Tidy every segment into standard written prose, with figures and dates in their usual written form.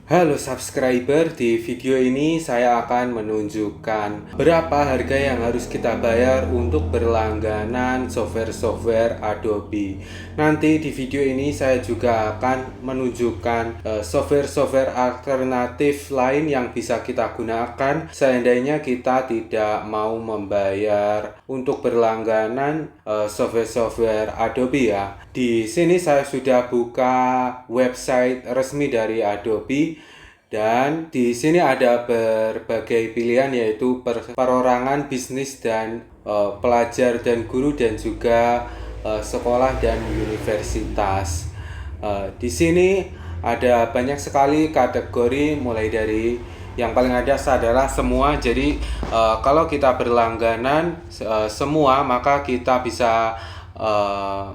Halo subscriber, di video ini saya akan menunjukkan berapa harga yang harus kita bayar untuk berlangganan software-software Adobe. Nanti di video ini saya juga akan menunjukkan software-software alternatif lain yang bisa kita gunakan seandainya kita tidak mau membayar untuk berlangganan software-software Adobe ya. Di sini saya sudah buka website resmi dari Adobe dan di sini ada berbagai pilihan yaitu perorangan, bisnis dan pelajar dan guru dan juga sekolah dan universitas. Di sini ada banyak sekali kategori mulai dari yang paling atas adalah semua. Jadi kalau kita berlangganan semua maka kita bisa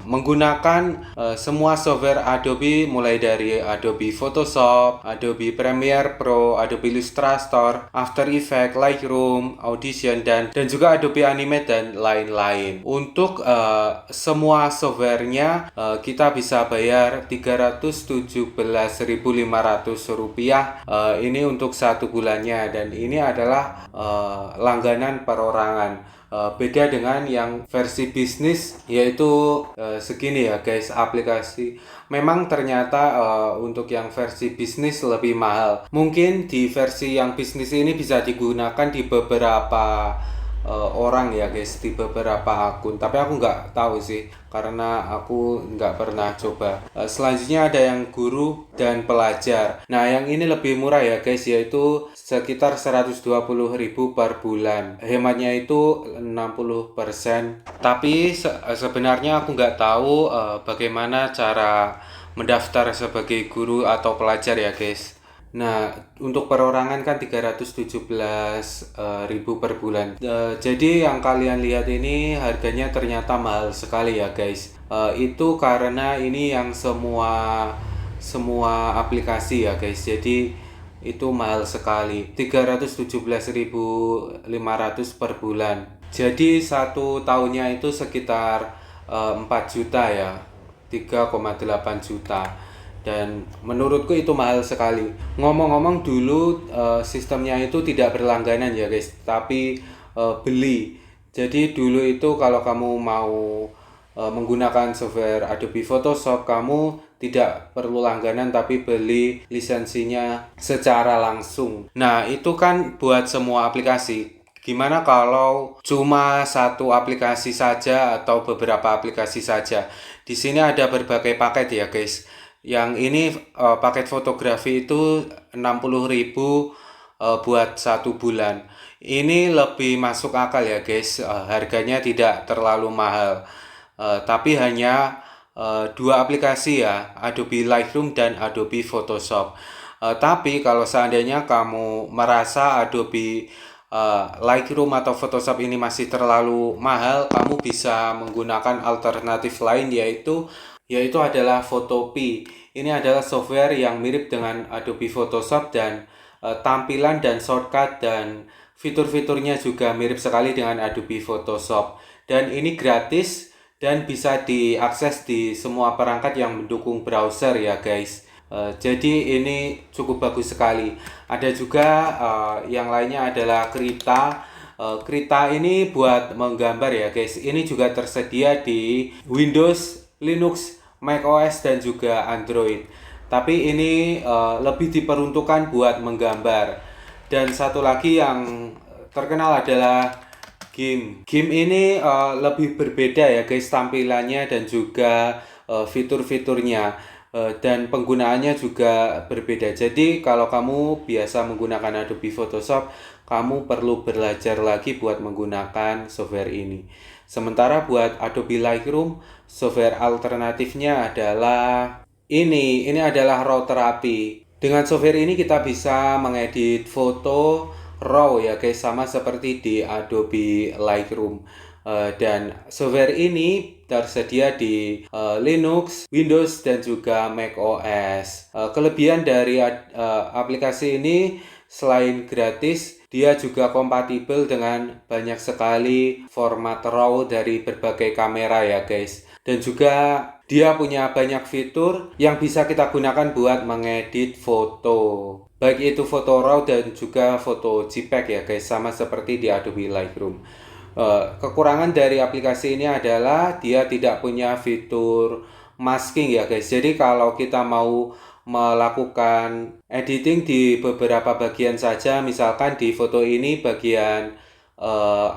menggunakan semua software Adobe mulai dari Adobe Photoshop, Adobe Premiere Pro, Adobe Illustrator, After Effects, Lightroom, Audition dan juga Adobe Animate dan lain-lain. Untuk semua softwarenya kita bisa bayar Rp317.500. Ini untuk satu bulannya dan ini adalah langganan perorangan. Beda dengan yang versi bisnis yaitu segini ya guys, aplikasi memang ternyata untuk yang versi bisnis lebih mahal. Mungkin di versi yang bisnis ini bisa digunakan di beberapa orang ya guys, di beberapa akun, tapi aku nggak tahu sih karena aku nggak pernah coba. Selanjutnya ada yang guru dan pelajar. Nah yang ini lebih murah ya guys, yaitu sekitar 120.000 per bulan. Hematnya itu 60%. Tapi sebenarnya aku nggak tahu bagaimana cara mendaftar sebagai guru atau pelajar ya guys. Nah, untuk perorangan kan 317.000 per bulan. Jadi yang kalian lihat ini harganya ternyata mahal sekali ya guys. Itu karena ini yang semua aplikasi ya guys. Jadi itu mahal sekali. 317.500 per bulan. Jadi satu tahunnya itu sekitar 4 juta ya. 3,8 juta. Dan menurutku itu mahal sekali. Ngomong-ngomong dulu sistemnya itu tidak berlangganan ya guys, tapi beli. Jadi dulu itu kalau kamu mau menggunakan software Adobe Photoshop, kamu tidak perlu langganan tapi beli lisensinya secara langsung. Nah itu kan buat semua aplikasi. Gimana kalau cuma satu aplikasi saja atau beberapa aplikasi saja? Di sini ada berbagai paket ya guys. Yang ini paket fotografi itu 60.000 buat satu bulan. Ini lebih masuk akal ya guys. Harganya tidak terlalu mahal. Tapi hanya dua aplikasi ya, Adobe Lightroom dan Adobe Photoshop. Tapi kalau seandainya kamu merasa Adobe Lightroom atau Photoshop ini masih terlalu mahal, kamu bisa menggunakan alternatif lain yaitu adalah Photopea. Ini adalah software yang mirip dengan Adobe Photoshop dan tampilan dan shortcut dan fitur-fiturnya juga mirip sekali dengan Adobe Photoshop. Dan ini gratis dan bisa diakses di semua perangkat yang mendukung browser ya guys. Jadi ini cukup bagus sekali. Ada juga yang lainnya adalah Krita. Krita ini buat menggambar ya guys. Ini juga tersedia di Windows, Linux, macOS dan juga Android. Tapi ini lebih diperuntukkan buat menggambar. Dan satu lagi yang terkenal adalah GIMP. GIMP ini lebih berbeda ya guys tampilannya dan juga fitur-fiturnya. Dan penggunaannya juga berbeda. Jadi kalau kamu biasa menggunakan Adobe Photoshop, kamu perlu belajar lagi buat menggunakan software ini. Sementara buat Adobe Lightroom, software alternatifnya adalah ini adalah RAW Therapy. Dengan software ini kita bisa mengedit foto RAW ya guys, sama seperti di Adobe Lightroom. Dan software ini tersedia di Linux, Windows dan juga macOS. Kelebihan dari aplikasi ini selain gratis, dia juga kompatibel dengan banyak sekali format RAW dari berbagai kamera ya guys. Dan juga dia punya banyak fitur yang bisa kita gunakan buat mengedit foto. Baik itu foto RAW dan juga foto JPEG ya guys, sama seperti di Adobe Lightroom. Kekurangan dari aplikasi ini adalah dia tidak punya fitur masking ya guys. Jadi kalau kita mau melakukan editing di beberapa bagian saja, misalkan di foto ini bagian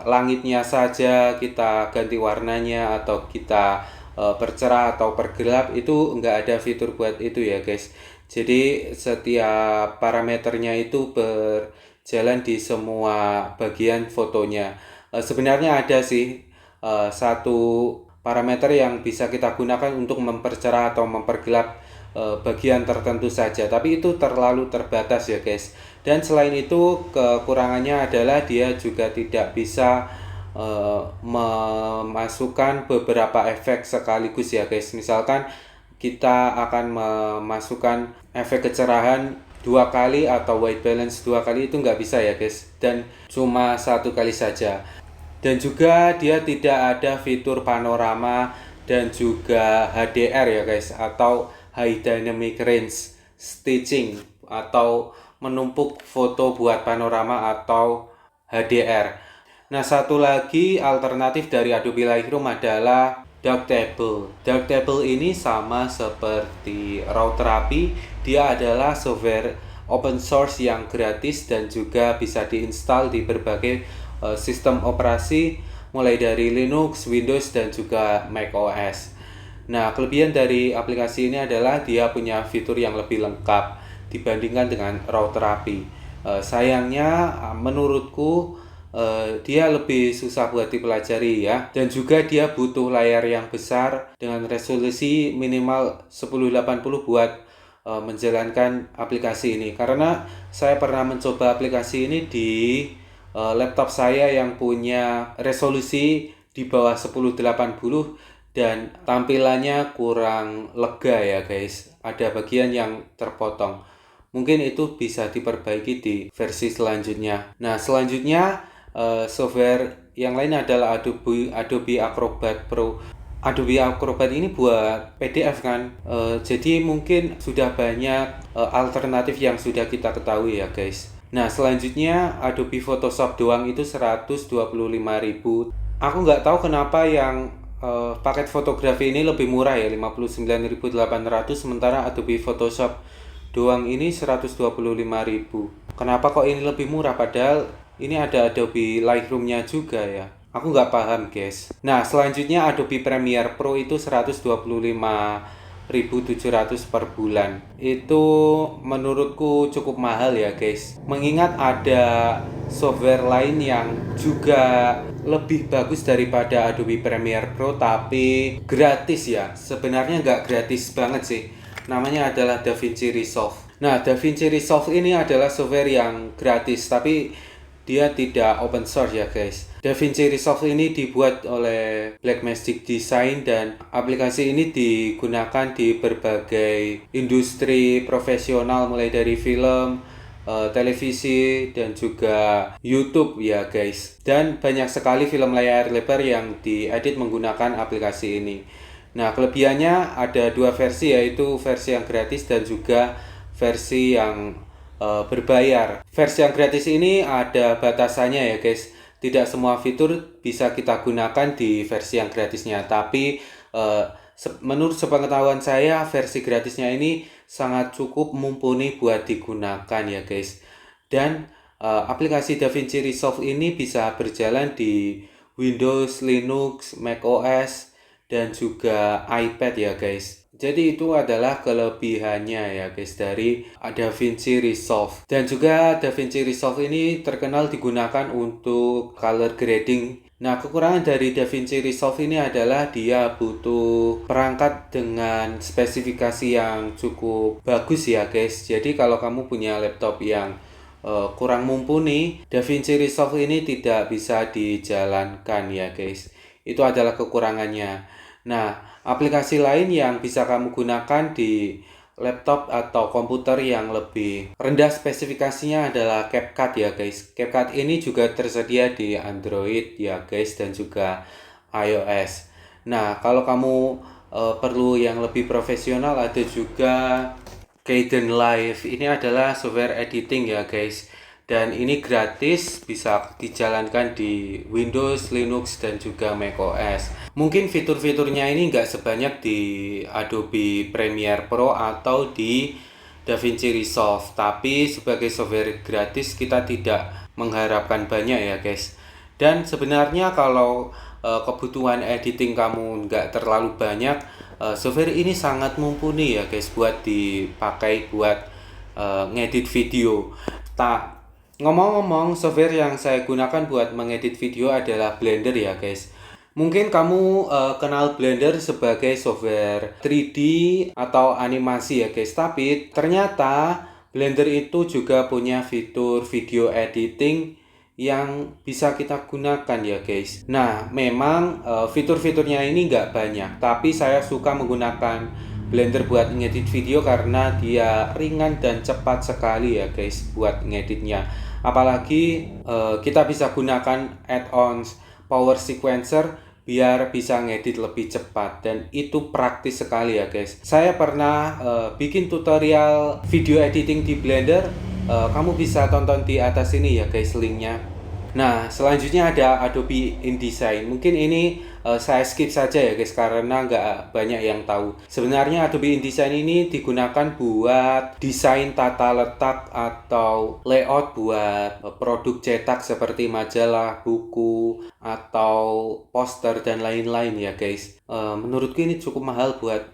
langitnya saja kita ganti warnanya, atau kita percerah atau pergelap, itu enggak ada fitur buat itu ya guys. Jadi setiap parameternya itu berjalan di semua bagian fotonya. Sebenarnya ada sih satu parameter yang bisa kita gunakan untuk mempercerah atau mempergelap bagian tertentu saja, tapi itu terlalu terbatas ya guys. Dan selain itu kekurangannya adalah dia juga tidak bisa memasukkan beberapa efek sekaligus ya guys. Misalkan kita akan memasukkan efek kecerahan 2 kali atau white balance 2 kali, itu nggak bisa ya guys, dan cuma 1 kali saja. Dan juga dia tidak ada fitur panorama dan juga HDR ya guys, atau High Dynamic Range Stitching, atau menumpuk foto buat panorama atau HDR. Nah, satu lagi alternatif dari Adobe Lightroom adalah Darktable. Darktable ini sama seperti Raw Therapy, dia adalah software open source yang gratis dan juga bisa diinstal di berbagai sistem operasi, mulai dari Linux, Windows, dan juga macOS. Nah, kelebihan dari aplikasi ini adalah dia punya fitur yang lebih lengkap dibandingkan dengan Raw Therapy. Sayangnya menurutku dia lebih susah buat dipelajari ya, dan juga dia butuh layar yang besar dengan resolusi minimal 1080 buat menjalankan aplikasi ini. Karena saya pernah mencoba aplikasi ini di laptop saya yang punya resolusi di bawah 1080 dan tampilannya kurang lega ya guys. Ada bagian yang terpotong. Mungkin itu bisa diperbaiki di versi selanjutnya. Nah, selanjutnya software yang lain adalah Adobe Acrobat Pro. Adobe Acrobat ini buat PDF kan. Jadi mungkin sudah banyak alternatif yang sudah kita ketahui ya guys. Nah, selanjutnya Adobe Photoshop doang itu 125.000. Aku nggak tahu kenapa yang paket fotografi ini lebih murah ya, 59.800, sementara Adobe Photoshop doang ini 125.000. Kenapa kok ini lebih murah padahal ini ada Adobe Lightroom-nya juga ya? Aku nggak paham guys. Nah, selanjutnya Adobe Premiere Pro itu 125.700 per bulan. Itu menurutku cukup mahal ya guys. Mengingat ada software lain yang juga lebih bagus daripada Adobe Premiere Pro tapi gratis ya. Sebenarnya nggak gratis banget sih. Namanya adalah DaVinci Resolve. Nah, DaVinci Resolve ini adalah software yang gratis tapi dia tidak open source ya guys. DaVinci Resolve ini dibuat oleh Blackmagic Design dan aplikasi ini digunakan di berbagai industri profesional, mulai dari film, televisi, dan juga YouTube ya guys. Dan banyak sekali film layar lebar yang diedit menggunakan aplikasi ini. Nah, kelebihannya ada 2 versi, yaitu versi yang gratis dan juga versi yang berbayar. Versi yang gratis ini ada batasannya ya guys. Tidak semua fitur bisa kita gunakan di versi yang gratisnya, tapi menurut sepengetahuan saya versi gratisnya ini sangat cukup mumpuni buat digunakan ya guys. Dan aplikasi DaVinci Resolve ini bisa berjalan di Windows, Linux, macOS, dan juga iPad ya guys. Jadi itu adalah kelebihannya ya guys dari DaVinci Resolve. Dan juga DaVinci Resolve ini terkenal digunakan untuk color grading. Nah, kekurangan dari DaVinci Resolve ini adalah dia butuh perangkat dengan spesifikasi yang cukup bagus ya guys. Jadi kalau kamu punya laptop yang kurang mumpuni, DaVinci Resolve ini tidak bisa dijalankan ya guys. Itu adalah kekurangannya. Nah, aplikasi lain yang bisa kamu gunakan di laptop atau komputer yang lebih rendah spesifikasinya adalah CapCut ya guys. CapCut ini juga tersedia di Android ya guys dan juga iOS. Nah, kalau kamu perlu yang lebih profesional, ada juga Kdenlive. Ini adalah software editing ya guys. Dan ini gratis, bisa dijalankan di Windows, Linux, dan juga macOS. Mungkin fitur-fiturnya ini nggak sebanyak di Adobe Premiere Pro atau di DaVinci Resolve, tapi sebagai software gratis kita tidak mengharapkan banyak ya guys. Dan sebenarnya kalau kebutuhan editing kamu nggak terlalu banyak, software ini sangat mumpuni ya guys buat dipakai buat ngedit video. Ngomong-ngomong, software yang saya gunakan buat mengedit video adalah Blender ya guys. Mungkin kamu kenal Blender sebagai software 3D atau animasi ya guys. Tapi ternyata Blender itu juga punya fitur video editing yang bisa kita gunakan ya guys. Nah, memang fitur-fiturnya ini nggak banyak, tapi saya suka menggunakan Blender buat ngedit video karena dia ringan dan cepat sekali ya guys buat ngeditnya. Apalagi kita bisa gunakan add-ons power sequencer biar bisa ngedit lebih cepat, dan itu praktis sekali ya guys. Saya pernah bikin tutorial video editing di Blender. Kamu bisa tonton di atas ini ya guys linknya. Nah, selanjutnya ada Adobe InDesign. Mungkin ini saya skip saja ya guys karena nggak banyak yang tahu. Sebenarnya Adobe InDesign ini digunakan buat desain tata letak atau layout buat produk cetak seperti majalah, buku, atau poster dan lain-lain ya guys. Menurutku ini cukup mahal buat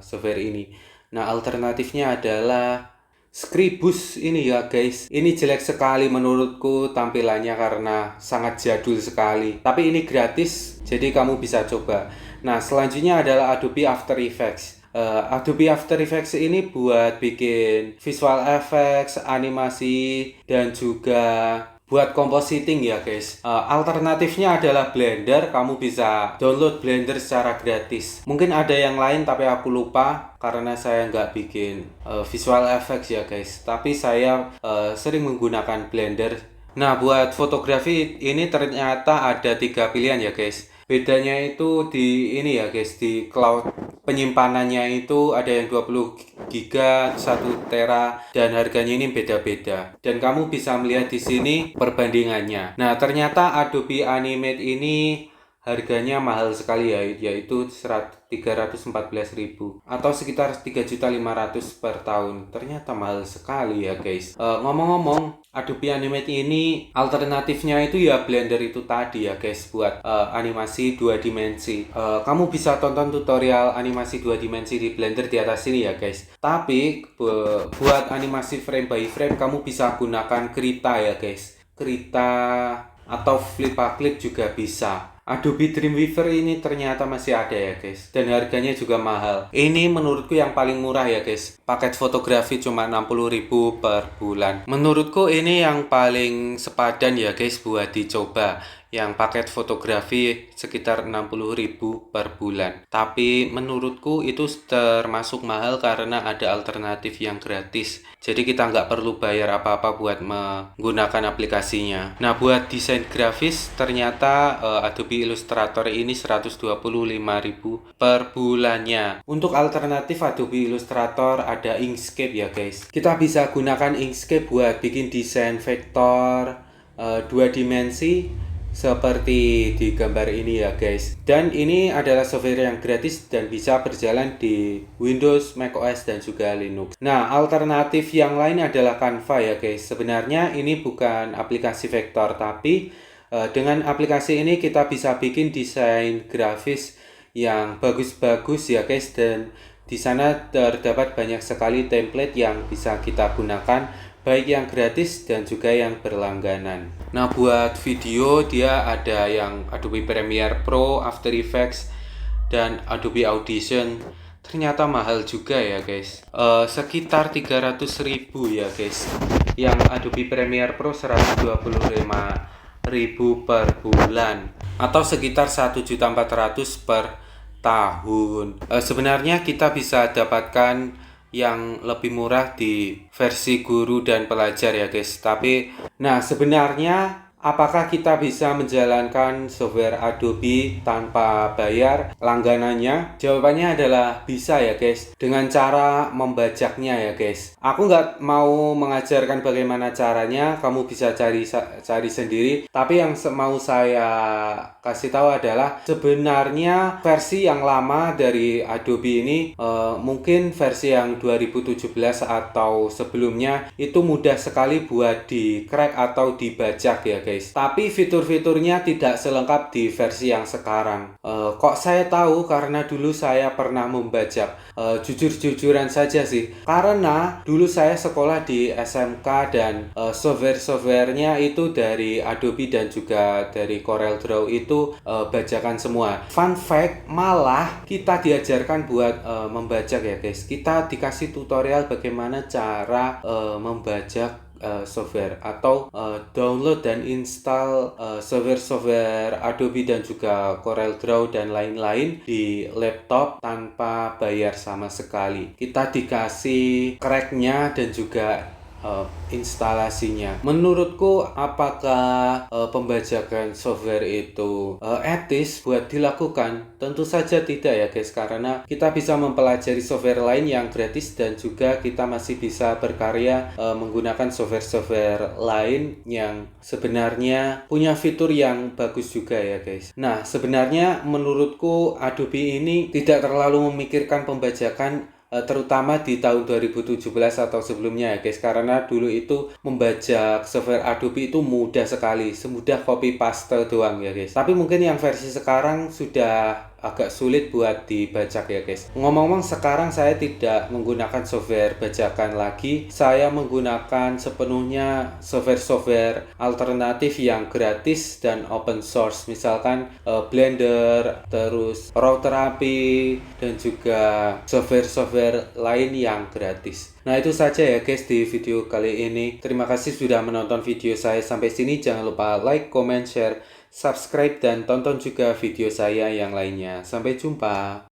software ini. Nah, alternatifnya adalah Scribus ini ya guys. Ini jelek sekali menurutku tampilannya karena sangat jadul sekali. Tapi ini gratis, jadi kamu bisa coba. Nah, selanjutnya adalah Adobe After Effects. Adobe After Effects ini buat bikin visual effects, animasi, dan juga buat compositing ya guys. Alternatifnya adalah Blender. Kamu bisa download Blender secara gratis. Mungkin ada yang lain tapi aku lupa karena saya nggak bikin visual effects ya guys. Tapi saya sering menggunakan Blender. Nah, buat fotografi ini ternyata ada 3 pilihan ya guys. Bedanya itu di ini ya guys, di cloud penyimpanannya itu ada yang 20 giga, 1 tera, dan harganya ini beda-beda. Dan kamu bisa melihat di sini perbandingannya. Nah, ternyata Adobe Animate ini harganya mahal sekali ya, yaitu 314.000 atau sekitar 3.500.000 per tahun. Ternyata mahal sekali ya guys. Ngomong-ngomong, Adobe Animate ini alternatifnya itu ya Blender itu tadi ya guys buat animasi 2 dimensi. Kamu bisa tonton tutorial animasi 2 dimensi di Blender di atas sini ya guys. Tapi buat animasi frame by frame kamu bisa gunakan Krita ya guys. Krita atau Flippa juga bisa. Adobe Dreamweaver ini ternyata masih ada ya guys, dan harganya juga mahal. Ini menurutku yang paling murah ya guys. Paket fotografi cuma 60.000 per bulan. Menurutku ini yang paling sepadan ya guys buat dicoba. Yang paket fotografi sekitar 60.000 per bulan. Tapi menurutku itu termasuk mahal karena ada alternatif yang gratis. Jadi kita nggak perlu bayar apa-apa buat menggunakan aplikasinya. Nah, buat desain grafis ternyata Adobe Illustrator ini 125.000 per bulannya. Untuk alternatif Adobe Illustrator ada Inkscape ya guys. Kita bisa gunakan Inkscape buat bikin desain vektor 2 dimensi seperti di gambar ini ya guys. Dan ini adalah software yang gratis dan bisa berjalan di Windows, macOS, dan juga Linux. Nah, alternatif yang lain adalah Canva ya guys. Sebenarnya ini bukan aplikasi vektor, tapi dengan aplikasi ini kita bisa bikin desain grafis yang bagus-bagus ya guys, dan di sana terdapat banyak sekali template yang bisa kita gunakan, baik yang gratis dan juga yang berlangganan. Nah, buat video dia ada yang Adobe Premiere Pro, After Effects, dan Adobe Audition. Ternyata mahal juga ya guys. Sekitar 300.000 ya guys. Yang Adobe Premiere Pro 125.000 per bulan atau sekitar 1.400.000 per tahun. Sebenarnya kita bisa dapatkan yang lebih murah di versi guru dan pelajar ya guys. Tapi nah, sebenarnya Apakah kita bisa menjalankan software Adobe tanpa bayar langganannya? Jawabannya adalah bisa ya guys, dengan cara membajaknya ya guys. Aku nggak mau mengajarkan bagaimana caranya, kamu bisa cari sendiri. Tapi yang mau saya kasih tahu adalah sebenarnya versi yang lama dari Adobe ini mungkin versi yang 2017 atau sebelumnya itu mudah sekali buat di crack atau dibajak ya guys. Tapi fitur-fiturnya tidak selengkap di versi yang sekarang. Kok saya tahu? Karena dulu saya pernah membajak. Jujur-jujuran saja sih. Karena dulu saya sekolah di SMK dan software-softwarenya itu dari Adobe dan juga dari CorelDRAW itu bajakan semua. Fun fact, malah kita diajarkan buat membajak ya guys. Kita dikasih tutorial bagaimana cara membajak software atau download dan install software Adobe dan juga CorelDRAW dan lain-lain di laptop tanpa bayar sama sekali. Kita dikasih cracknya dan juga instalasinya. Menurutku, apakah pembajakan software itu etis buat dilakukan? Tentu saja tidak ya guys, karena kita bisa mempelajari software lain yang gratis dan juga kita masih bisa berkarya menggunakan software-software lain yang sebenarnya punya fitur yang bagus juga ya guys. Nah, sebenarnya menurutku Adobe ini tidak terlalu memikirkan pembajakan terutama di tahun 2017 atau sebelumnya ya guys, karena dulu itu membajak software Adobe itu mudah sekali, semudah copy paste doang ya guys. Tapi mungkin yang versi sekarang sudah agak sulit buat dibajak ya guys. Ngomong-ngomong, sekarang saya tidak menggunakan software bajakan lagi. Saya menggunakan sepenuhnya software-software alternatif yang gratis dan open source. Misalkan Blender, terus Raw Therapy, dan juga software-software lain yang gratis. Nah, itu saja ya guys di video kali ini. Terima kasih sudah menonton video saya sampai sini. Jangan lupa like, comment, share, subscribe, dan tonton juga video saya yang lainnya. Sampai jumpa.